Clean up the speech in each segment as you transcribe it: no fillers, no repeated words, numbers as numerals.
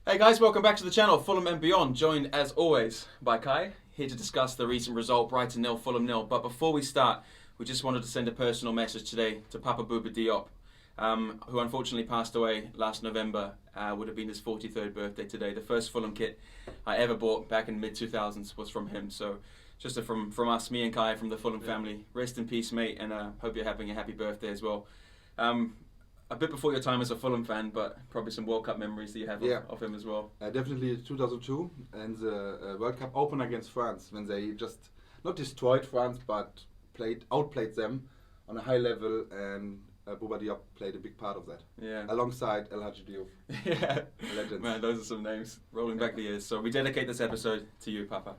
Hey guys, welcome back to the channel, Fulham and Beyond, joined as always by Kai, here to discuss the recent result, Brighton 0, Fulham 0. But before we start, we just wanted to send a personal message today to Papa Bouba Diop, who unfortunately passed away last November. Would have been his 43rd birthday today. The first Fulham kit I ever bought back in mid-2000s was from him. So just from us, me and Kai, from the Fulham family, rest in peace, mate, and hope you're having a happy birthday as well. A bit before your time as a Fulham fan, but probably some World Cup memories that you have of him as well. Definitely 2002 and the World Cup opener against France, when they just not destroyed France but outplayed them on a high level, and Bouba Diop played a big part of that. Yeah. Alongside El Hadji Diouf. Yeah. Legends. Man, those are some names rolling back the years. So we dedicate this episode to you, Papa.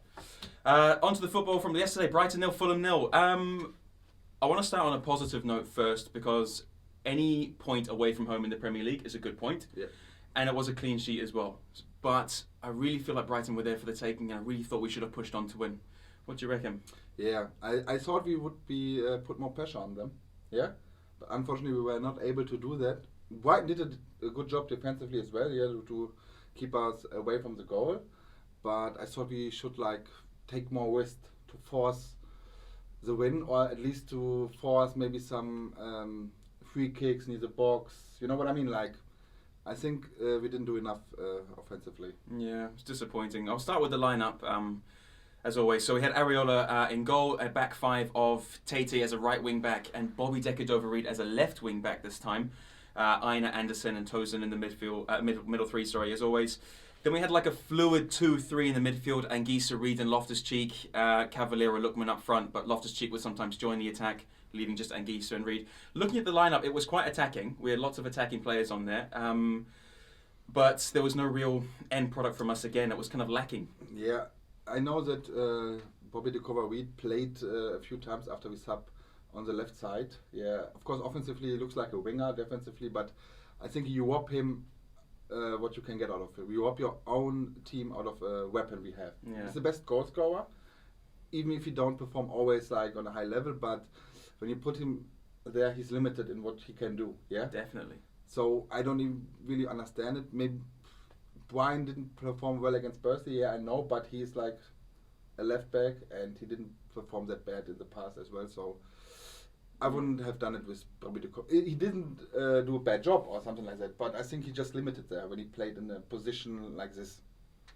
On to the football from yesterday. Brighton 0, Fulham 0. I want to start on a positive note first, because any point away from home in the Premier League is a good point. Yeah. And it was a clean sheet as well. But I really feel like Brighton were there for the taking, and I really thought we should have pushed on to win. What do you reckon? Yeah, I thought we would be put more pressure on them. Yeah, but unfortunately we were not able to do that. Brighton did a good job defensively as well, to keep us away from the goal. But I thought we should take more risk to force the win, or at least to force maybe some free kicks near the box. You know what I mean? I think we didn't do enough offensively. Yeah, it's disappointing. I'll start with the lineup, as always. So we had Areola in goal, a back five of Tate as a right wing back, and Bobby Decker-Dovereid as a left wing back this time. Aina, Anderson, and Tosin in the midfield, middle three, as always. Then we had a fluid 2-3 in the midfield, Anguissa, Reid and Loftus-Cheek, Cavalier and Lookman up front, but Loftus-Cheek would sometimes join the attack, leaving just Anguissa and Reid. Looking at the lineup, it was quite attacking. We had lots of attacking players on there, but there was no real end product from us again. It was kind of lacking. Yeah, I know that Bobby Decker-Dovereid played a few times after we sub on the left side. Yeah, of course, offensively he looks like a winger, defensively, but I think you rob him what you can get out of it. You rob your own team out of a weapon we have. Yeah. He's the best goal scorer, even if he don't perform always on a high level, but when you put him there, he's limited in what he can do. Yeah, Definitely. So I don't even really understand it. Maybe Brian didn't perform well against Burnley. Yeah, I know, but he's a left back, and he didn't perform that bad in the past as well. So I wouldn't have done it with Bobby Decker-Dovereid. He didn't do a bad job or something like that, but I think he just limited there when he played in a position like this.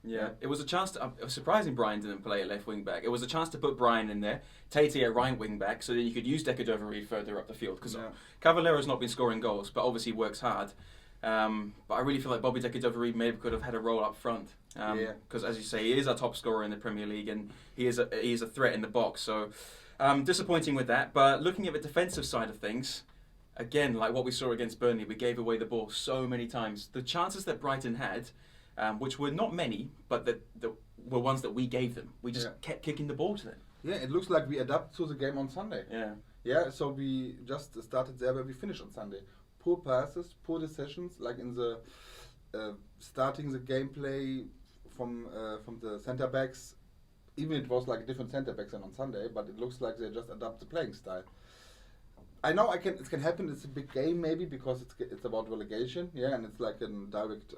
Yeah, it was a chance to. It was surprising Brian didn't play at left wing back. It was a chance to put Brian in there, Tate at right wing back, so that you could use Decker-Dovereid further up the field. Because Cavalera's not been scoring goals, but obviously works hard. But I really feel like Bobby Decker-Dovereid maybe could have had a role up front. Because as you say, he is our top scorer in the Premier League, and he is a threat in the box. So disappointing with that. But looking at the defensive side of things, again, like what we saw against Burnley, we gave away the ball so many times. The chances that Brighton had, which were not many, but that were ones that we gave them. We just kept kicking the ball to them. Yeah, it looks like we adapt to the game on Sunday. Yeah. Yeah, so we just started there where we finished on Sunday. Poor passes, poor decisions, in the starting the gameplay from the centre backs. Even it was different centre backs than on Sunday, but it looks like they just adapt the playing style. I know it can happen. It's a big game maybe because it's about relegation. Yeah, and it's a direct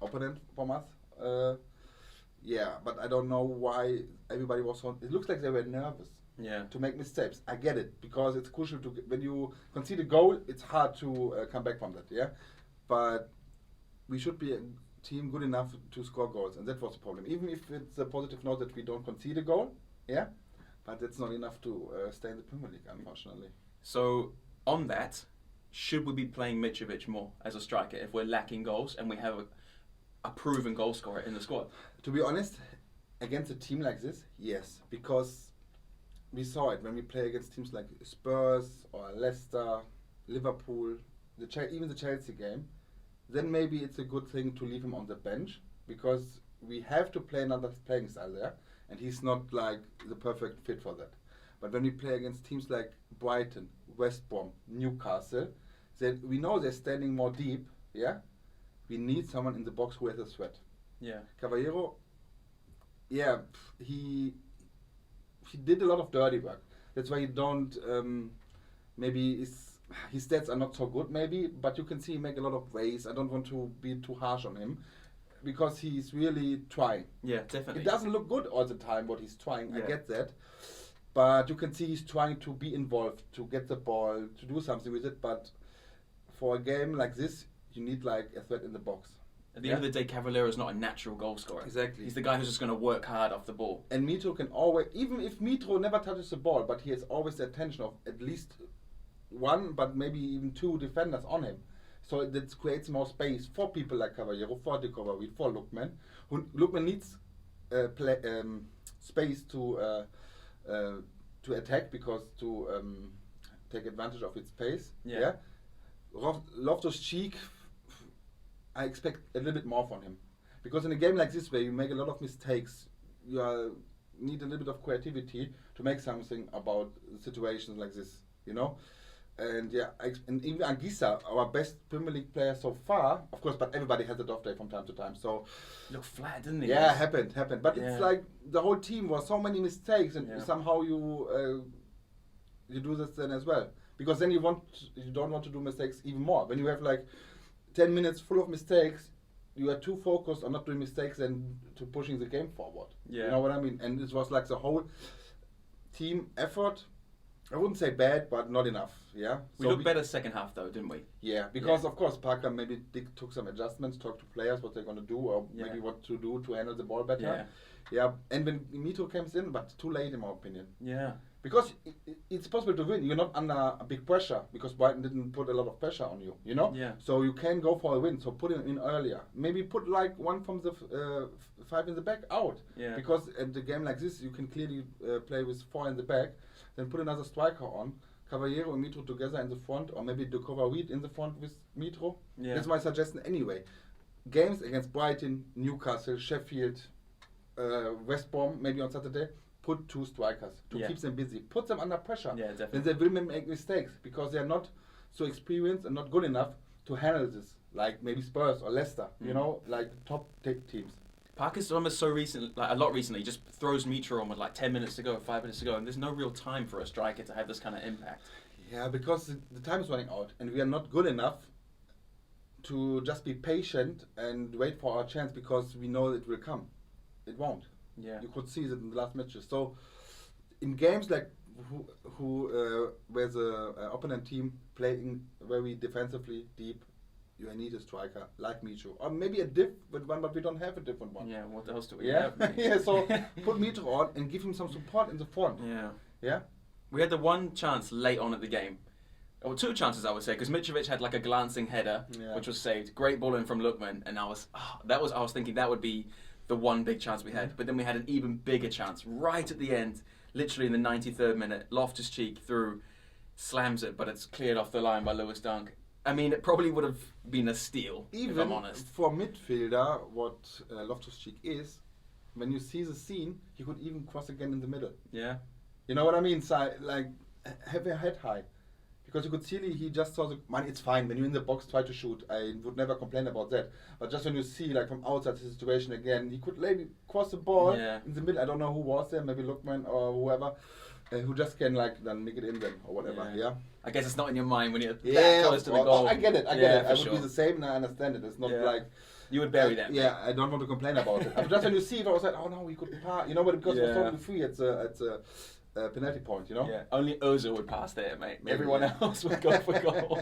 opponent from us. But I don't know why everybody was so. It looks like they were nervous. Yeah. To make mistakes. I get it, because it's crucial when you concede a goal, it's hard to come back from that. Yeah, but we should be a team good enough to score goals, and that was the problem. Even if it's a positive note that we don't concede a goal, yeah, but that's not enough to stay in the Premier League, unfortunately. So on that, should we be playing Mitrovic more as a striker if we're lacking goals and we have a proven goal scorer in the squad? To be honest, against a team like this, yes, because we saw it when we play against teams like Spurs or Leicester, Liverpool, even the Chelsea game. Then maybe it's a good thing to leave him on the bench, because we have to play another playing style there, and he's not the perfect fit for that. But when we play against teams like Brighton, West Brom, Newcastle, we know they're standing more deep. Yeah, we need someone in the box who has a threat. Yeah, Caballero. Yeah, he did a lot of dirty work. That's why he don't. Maybe his stats are not so good, maybe, but you can see he make a lot of ways. I don't want to be too harsh on him. because he's really trying. Yeah, definitely. It doesn't look good all the time what he's trying. Yeah. I get that, but you can see he's trying to be involved, to get the ball, to do something with it. But for a game like this, you need like a threat in the box. At the end of the day, Cavallero is not a natural goal scorer. Exactly. He's the guy who's just going to work hard off the ball. And Mitro can always, even if Mitro never touches the ball, but he has always the attention of at least one, but maybe even two defenders on him. So that creates more space for people like Cavallero, for De Kovarit, for Lookman. Lookman needs space to attack, because to take advantage of its pace. Yeah. Loftus-Cheek, I expect a little bit more from him, because in a game like this where you make a lot of mistakes, you need a little bit of creativity to make something about situations like this, you know. And and even Anguissa, our best Premier League player so far, of course, but everybody has a off day from time to time. So Looked flat, didn't he? yeah, happened. But it's like the whole team was so many mistakes, and somehow you do this then as well, because then you don't want to do mistakes even more. When you have like 10 minutes full of mistakes, you are too focused on not doing mistakes and to pushing the game forward. Yeah. You know what I mean? And it was like the whole team effort. I wouldn't say bad, but not enough. Yeah. We looked better second half though, didn't we? Yeah, because of course Parker maybe took some adjustments, talked to players what they're gonna do, or maybe what to do to handle the ball better. Yeah. And when Mitro comes in, but too late in my opinion. Yeah. Because it's possible to win. You're not under a big pressure, because Brighton didn't put a lot of pressure on you, you know? Yeah. So you can go for a win. So put it in earlier. Maybe put like one from the 5 in the back out. Yeah. Because at a game like this, you can clearly play with 4 in the back. Then put another striker on. Cavallero and Mitro together in the front, or maybe De Kovarit in the front with Mitro. Yeah. That's my suggestion anyway. Games against Brighton, Newcastle, Sheffield, West Brom, maybe on Saturday. Put 2 strikers to keep them busy. Put them under pressure. Yeah, definitely. Then they will make mistakes, because they are not so experienced and not good enough to handle this. Like maybe Spurs or Leicester, you know, like top teams. Parker's almost so recent, like a lot recently, just throws Mitro on with like 10 minutes to go, 5 minutes to go, and there's no real time for a striker to have this kind of impact. Yeah, because the time is running out, and we are not good enough to just be patient and wait for our chance, because we know it will come. It won't. Yeah. You could see it in the last matches. So in games like where the opponent team playing very defensively deep, you need a striker like Mitro, or maybe a different one, but we don't have a different one. Yeah. What else do we have? Yeah. So put Mitro on and give him some support in the front. Yeah. Yeah. We had the one chance late on at the game. Or 2 chances, I would say, because Mitrovic had like a glancing header, which was saved. Great ball in from Lookman, and I was thinking that would be the one big chance we had. But then we had an even bigger chance right at the end, literally in the 93rd minute. Loftus-Cheek through, slams it, but it's cleared off the line by Lewis Dunk. I mean, it probably would have been a steal, if I'm honest. For midfielder, what Loftus-Cheek is, when you see the scene, he could even cross again in the middle. Yeah. You know what I mean? So, like, have a head high. Because you could see he just saw the man. It's fine when you're in the box, try to shoot. I would never complain about that. But just when you see like from outside the situation again, he could maybe cross the ball in the middle. I don't know who was there, maybe Lookman or whoever, who just can like then make it in then or whatever. Yeah. I guess it's not in your mind when you're that close to the goal. I get it. I would be the same, and I understand it. It's not like you would bury that. Yeah, I don't want to complain about it. But just when you see it, I was like, oh no, we could pass. You know, but because it was totally free, it's a penalty point, you know? Yeah, only Ozil would pass there, mate. Maybe, everyone else would go for goal.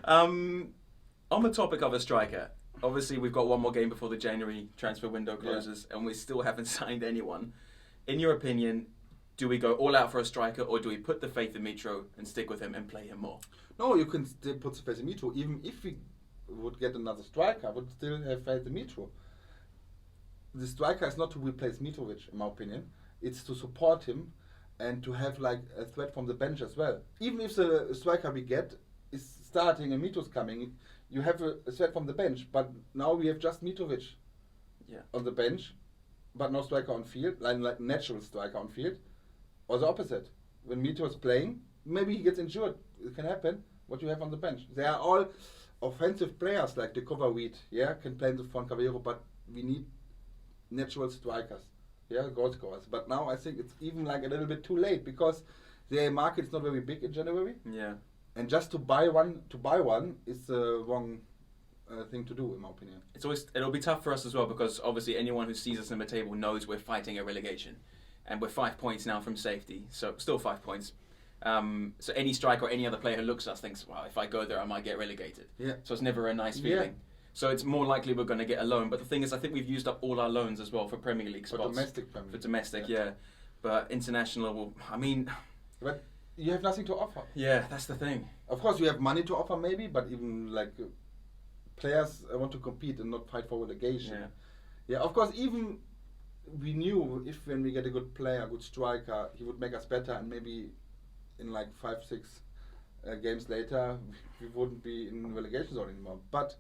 On the topic of a striker, obviously we've got one more game before the January transfer window closes, and we still haven't signed anyone. In your opinion, do we go all out for a striker, or do we put the faith in Mitro and stick with him and play him more? No, you can still put the faith in Mitro. Even if we would get another striker, I would still have faith in Mitro. The striker is not to replace Mitrovic, in my opinion. It's to support him and to have like a threat from the bench as well. Even if the striker we get is starting and Mitro's coming, you have a threat from the bench. But now we have just Mitrovic on the bench, but no striker on field, like natural striker on field. Or the opposite. When Mitro is playing, maybe he gets injured. It can happen. What you have on the bench. They are all offensive players like De Kovarit, can play in the front Cavallero, but we need natural strikers. Goal scorers. But now I think it's even like a little bit too late, because the market is not very big in January. Yeah. And just to buy one is the wrong thing to do, in my opinion. It'll be tough for us as well because obviously anyone who sees us in the table knows we're fighting a relegation, and we're 5 points now from safety, so still 5 points. So any striker or any other player who looks at us thinks, well, if I go there, I might get relegated. Yeah. So it's never a nice feeling. Yeah. So it's more likely we're going to get a loan. But the thing is, I think we've used up all our loans as well for Premier League spots. For domestic, yeah. But international, well, I mean... But you have nothing to offer. Yeah, that's the thing. Of course, you have money to offer maybe, but even like players want to compete and not fight for relegation. Yeah. Yeah, of course, even we knew if when we get a good player, a good striker, he would make us better, and maybe in like 5-6 games later, we wouldn't be in relegation zone anymore. But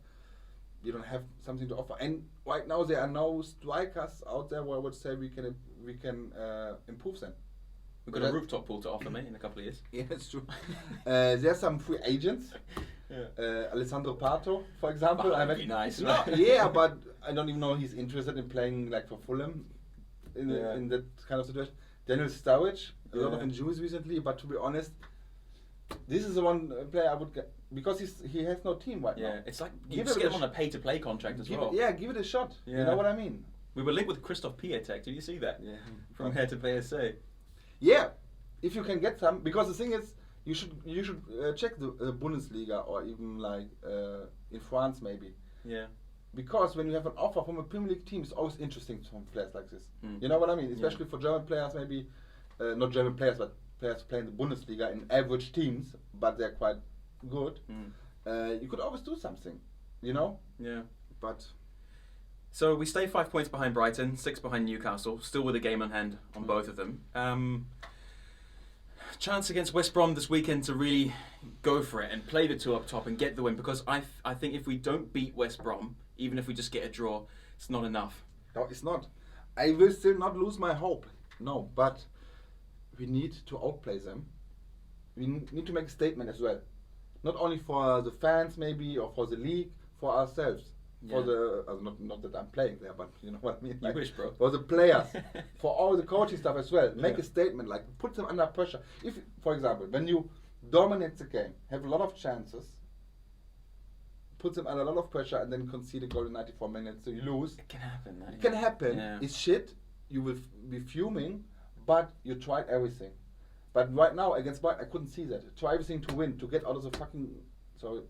we don't have something to offer. And right now there are no strikers out there where I would say we can improve them. We've got a rooftop pool to offer, mate, in a couple of years. Yeah, that's true. There's some free agents. Yeah. Alessandro Pato, for example. That'd be nice. No, yeah, but I don't even know he's interested in playing like for Fulham in that kind of situation. Daniel Sturridge, a lot of injuries recently, but to be honest, this is the one player I would get because he has no team right now. Yeah, it's like you just get him on a pay-to-play contract as well. Give it a shot. Yeah. You know what I mean? We were linked with Christoph Piatek. Did you see that? Yeah. From here to PSA. Yeah, if you can get some, because the thing is, you should check the Bundesliga or even like in France maybe. Yeah. Because when you have an offer from a Premier League team, it's always interesting from players like this. You know what I mean? Especially for German players, maybe not German players, but players playing the Bundesliga in average teams, but they're quite good. You could always do something, you know? Yeah. But so we stay 5 points behind Brighton, 6 behind Newcastle, still with a game on hand on both of them. Chance against West Brom this weekend to really go for it and play the two up top and get the win, because I think if we don't beat West Brom, even if we just get a draw, it's not enough. No, it's not. I will still not lose my hope. No, but we need to outplay them. We need to make a statement as well. Not only for the fans maybe, or for the league, for ourselves. For the not that I'm playing there, but you know what I mean. Like, you wish, bro. For the players, for all the coaching stuff as well. Make a statement, like put them under pressure. If, for example, when you dominate the game, have a lot of chances, put them under a lot of pressure, and then concede a goal in 94 minutes, so you lose. It can happen. It can happen. Yeah. It's shit. You will be fuming, but you tried everything. But right now against Brighton, I couldn't see that. Try everything to win, to get out of the fucking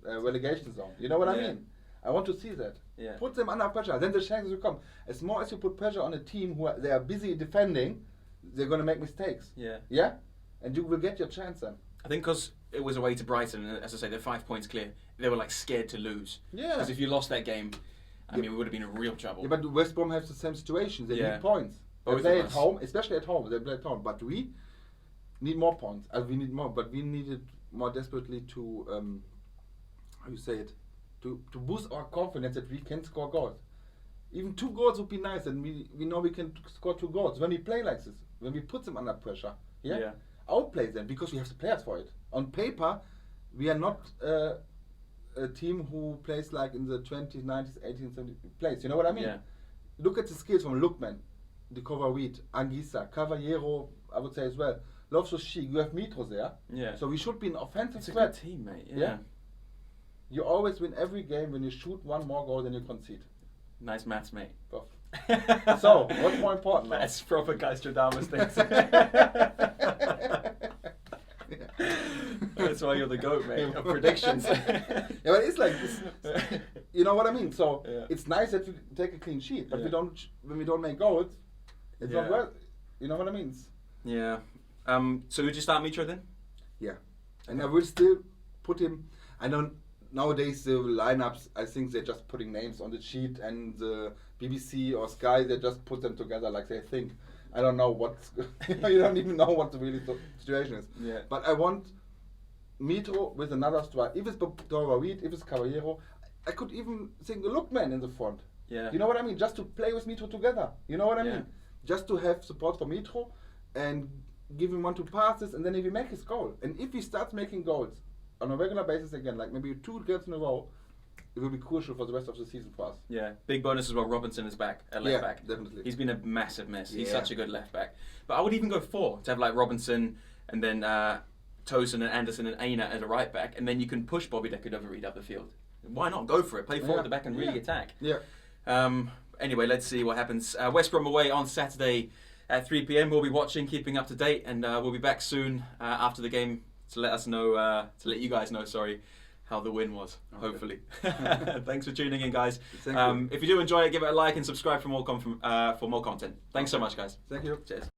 relegation zone. You know what I mean? I want to see that. Yeah. Put them under pressure. Then the chances will come. As more as you put pressure on a team they are busy defending, they're going to make mistakes. Yeah. Yeah? And you will get your chance then. I think because it was away to Brighton, and as I say, they're 5 points clear, they were like scared to lose. Yeah. Because if you lost that game, I mean, we would have been in real trouble. Yeah, but West Brom has the same situation. They need points. They play at home, especially at home. They play at home. But we need more points. We need more. But we needed more desperately to, how you say it? To boost our confidence that we can score goals. Even 2 goals would be nice, and we know we can score 2 goals. When we play like this, when we put them under pressure, outplay them, because we have the players for it. On paper, we are not a team who plays like in the 20s, 90s, 18th, 70s place. You know what I mean? Yeah. Look at the skills from Lookman, De Kovarit, Anguissa, Cavallero, I would say as well. Loftus-Cheek, you have Mitro there. Yeah. So we should be an offensive threat. threat. It's a good team, mate. Yeah. You always win every game when you shoot 1 more goal than you concede. Nice maths, mate. So, what's more important? That's proper Geistradamus things. That's why you're the GOAT, mate, of predictions. Yeah, but it's like this, you know what I mean? So, it's nice that we take a clean sheet, but when we don't make goals, it's not well. You know what I mean? Yeah. So would you start Mitro then? Yeah. And I will still put him. I don't. Nowadays the lineups, I think they're just putting names on the sheet, and the BBC or Sky, they just put them together like they think. I don't know what's you don't even know what the really situation is. Yeah. But I want Mitro with another strike. If it's Doravid, if it's Caballero, I could even think a Lookman in the front. Yeah. You know what I mean? Just to play with Mitro together. You know what I mean? Just to have support for Mitro and give him 1-2 passes, and then if he makes his goal, and if he starts making goals on a regular basis again, like maybe 2 games in a row, it will be crucial for the rest of the season for us. Yeah, big bonus as well. Robinson is back at left back. Definitely. He's been a massive miss. He's such a good left back. But I would even go 4 to have like Robinson and then Tosin and Anderson and Aina as a right back, and then you can push Bobby Decordova-Reid up the field. why not go for it? Play forward the back and really attack. Yeah. Anyway, let's see what happens. West Brom away on Saturday at 3 p.m. We'll be watching, keeping up to date, and we'll be back soon after the game to let us know, to let you guys know, how the win was, hopefully. Thanks for tuning in, guys. Thank you. If you do enjoy it, give it a like and subscribe for more content. Thanks so much, guys. Thank you. Cheers.